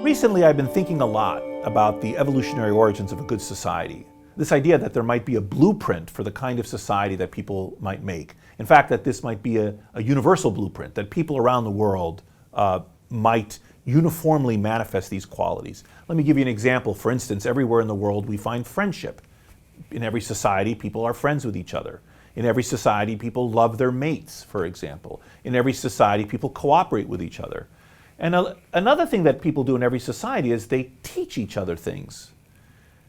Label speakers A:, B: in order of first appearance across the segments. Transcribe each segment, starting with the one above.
A: Recently, I've been thinking a lot about the evolutionary origins of a good society. This idea that there might be a blueprint for the kind of society that people might make. In fact, that this might be a universal blueprint, that people around the world might uniformly manifest these qualities. Let me give you an example. For instance, everywhere in the world we find friendship. In every society, people are friends with each other. In every society, people love their mates, for example. In every society, people cooperate with each other. And another thing that people do in every society is they teach each other things.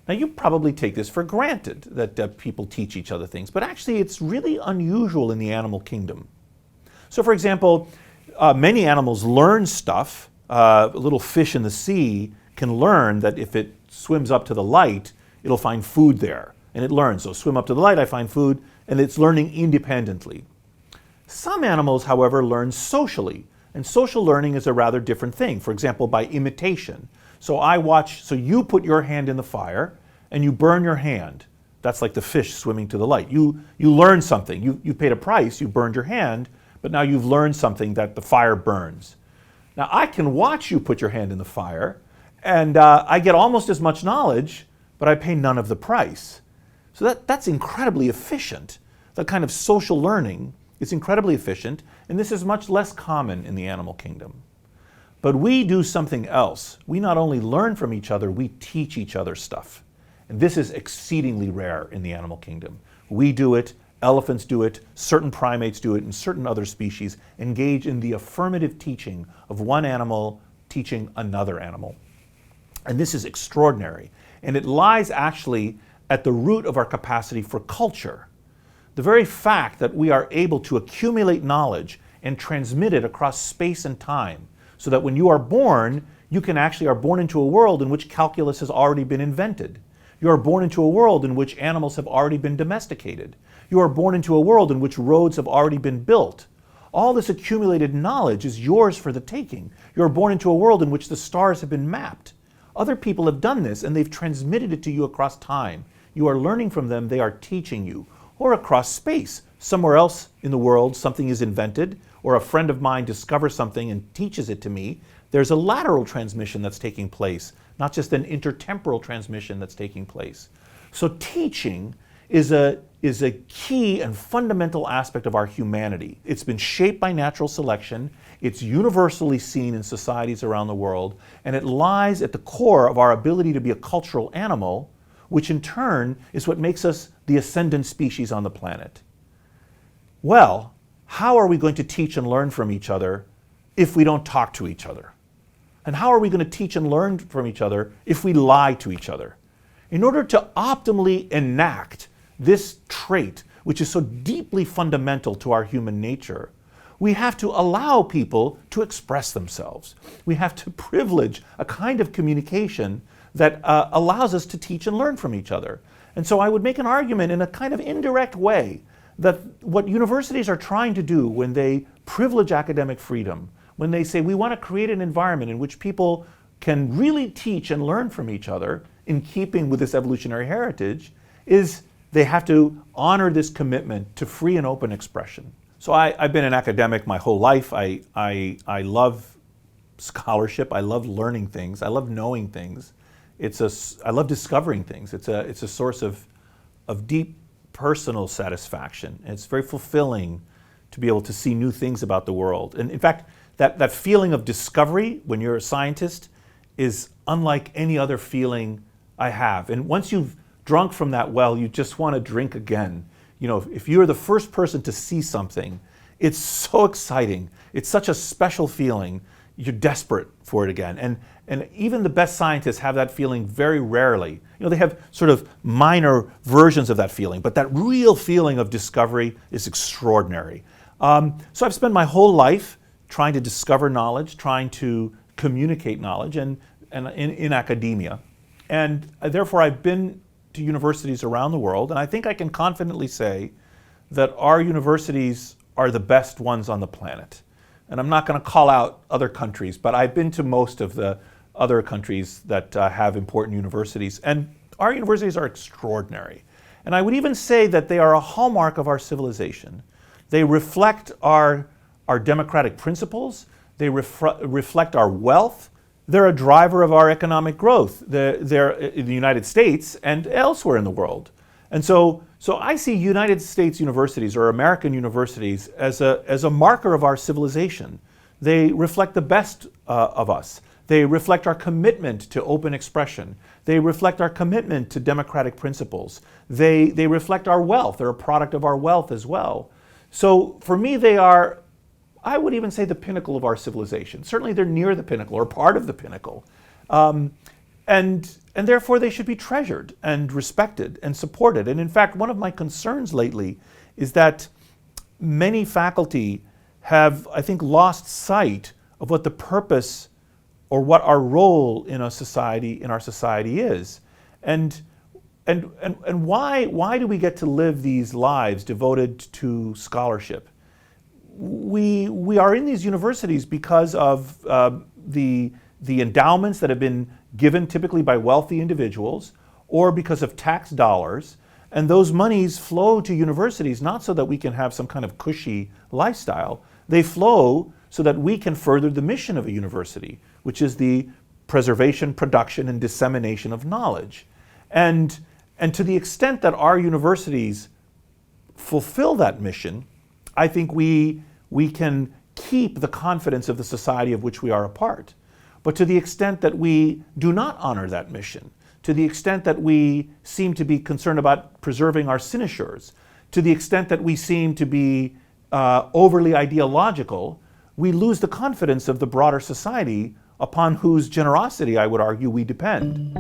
A: Now, you probably take this for granted that people teach each other things, but actually it's really unusual in the animal kingdom. So, for example, many animals learn stuff. A little fish in the sea can learn that if it swims up to the light, it'll find food there. And it learns, so swim up to the light, I find food, and it's learning independently. Some animals, however, learn socially. And social learning is a rather different thing. For example, by imitation. So you put your hand in the fire and you burn your hand. That's like the fish swimming to the light. You learn something. You paid a price, you burned your hand, but now you've learned something that the fire burns. Now I can watch you put your hand in the fire and I get almost as much knowledge, but I pay none of the price. So that's incredibly efficient. That kind of social learning is incredibly efficient, and this is much less common in the animal kingdom. But we do something else. We not only learn from each other, we teach each other stuff. And this is exceedingly rare in the animal kingdom. We do it, elephants do it, certain primates do it, and certain other species engage in the affirmative teaching of one animal teaching another animal. And this is extraordinary. And it lies actually at the root of our capacity for culture. The very fact that we are able to accumulate knowledge and transmit it across space and time, so that when you are born, you are born into a world in which calculus has already been invented. You are born into a world in which animals have already been domesticated. You are born into a world in which roads have already been built. All this accumulated knowledge is yours for the taking. You are born into a world in which the stars have been mapped. Other people have done this and they've transmitted it to you across time. You are learning from them, they are teaching you. Or across space. Somewhere else in the world, something is invented, or a friend of mine discovers something and teaches it to me. There's a lateral transmission that's taking place, not just an intertemporal transmission that's taking place. So teaching is a key and fundamental aspect of our humanity. It's been shaped by natural selection. It's universally seen in societies around the world, and it lies at the core of our ability to be a cultural animal, which in turn is what makes us the ascendant species on the planet. Well, how are we going to teach and learn from each other if we don't talk to each other? And how are we going to teach and learn from each other if we lie to each other? In order to optimally enact this trait, which is so deeply fundamental to our human nature, we have to allow people to express themselves. We have to privilege a kind of communication that allows us to teach and learn from each other. And so I would make an argument in a kind of indirect way that what universities are trying to do when they privilege academic freedom, when they say we want to create an environment in which people can really teach and learn from each other in keeping with this evolutionary heritage, is they have to honor this commitment to free and open expression. So I've been an academic my whole life. I love scholarship. I love learning things. I love knowing things. I love discovering things. It's a source of deep personal satisfaction. And it's very fulfilling to be able to see new things about the world. And in fact, that feeling of discovery when you're a scientist is unlike any other feeling I have. And once you've drunk from that well, you just want to drink again. You know, if you're the first person to see something, it's so exciting. It's such a special feeling. You're desperate for it again. And even the best scientists have that feeling very rarely. You know, they have sort of minor versions of that feeling, but that real feeling of discovery is extraordinary. So I've spent my whole life trying to discover knowledge, trying to communicate knowledge and in academia. And therefore I've been to universities around the world, and I think I can confidently say that our universities are the best ones on the planet. And I'm not going to call out other countries, but I've been to most of the other countries that have important universities. And our universities are extraordinary. And I would even say that they are a hallmark of our civilization. They reflect our democratic principles. They reflect our wealth. They're a driver of our economic growth. They're in the United States and elsewhere in the world. And so I see United States universities or American universities as a marker of our civilization. They reflect the best of us. They reflect our commitment to open expression. They reflect our commitment to democratic principles. They reflect our wealth. They're a product of our wealth as well. So for me, they are, I would even say, the pinnacle of our civilization. Certainly they're near the pinnacle or part of the pinnacle. And therefore they should be treasured and respected and supported. And in fact, one of my concerns lately is that many faculty have, I think, lost sight of what the purpose or what our role in our society is. And why do we get to live these lives devoted to scholarship? We are in these universities because of the endowments that have been given typically by wealthy individuals or because of tax dollars. And those monies flow to universities not so that we can have some kind of cushy lifestyle. They flow so that we can further the mission of a university, which is the preservation, production, and dissemination of knowledge. And to the extent that our universities fulfill that mission, I think we can keep the confidence of the society of which we are a part. But to the extent that we do not honor that mission, to the extent that we seem to be concerned about preserving our sinecures, to the extent that we seem to be overly ideological, we lose the confidence of the broader society upon whose generosity, I would argue, we depend.